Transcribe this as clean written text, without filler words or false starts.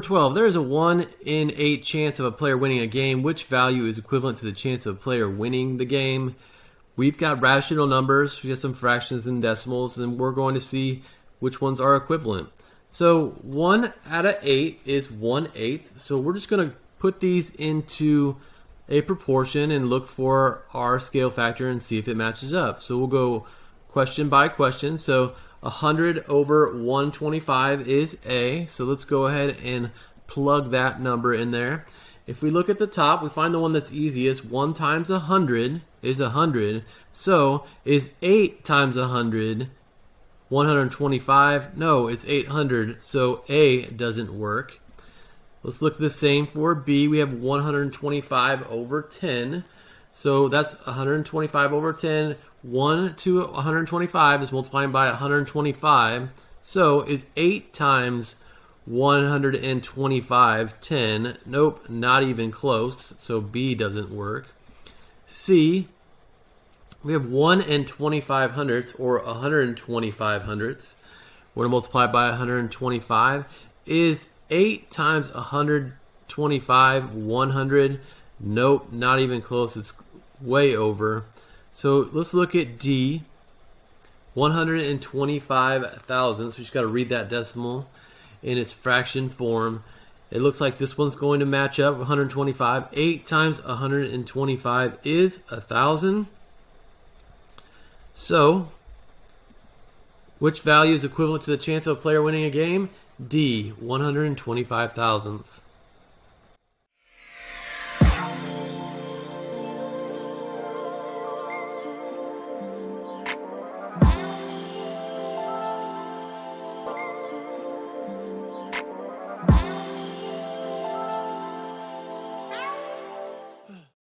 12. There is a 1 in 8 chance of a player winning a game. Which value is equivalent to the chance of a player winning the game? We've got rational numbers, we have some fractions and decimals, and we're going to see which ones are equivalent. So 1 out of 8 is 1/8. So we're just going to put these into a proportion and look for our scale factor and see if it matches up. So we'll go question by question. So 100 over 125 is A. So let's go ahead and plug that number in there. If we look at the top, we find the one that's easiest. 1 times 100 is 100. So is 8 times 100 125? No, it's 800. So A doesn't work. Let's look the same for B. We have 125 over 10. So that's 125 over 10. 1 to 125 is multiplying by 125. So is 8 times 125 10? Nope, not even close. So B doesn't work. C, we have 1 and 25 hundredths, or 125 hundredths. We're going to multiply by 125. Is 8 times 125 100? Nope, not even close. It's way over. So let's look at D. 125,000. So you just got to read that decimal in its fraction form. It looks like this one's going to match up. 125. 8 times 125 is 1,000. So which value is equivalent to the chance of a player winning a game? D, 125 thousandths.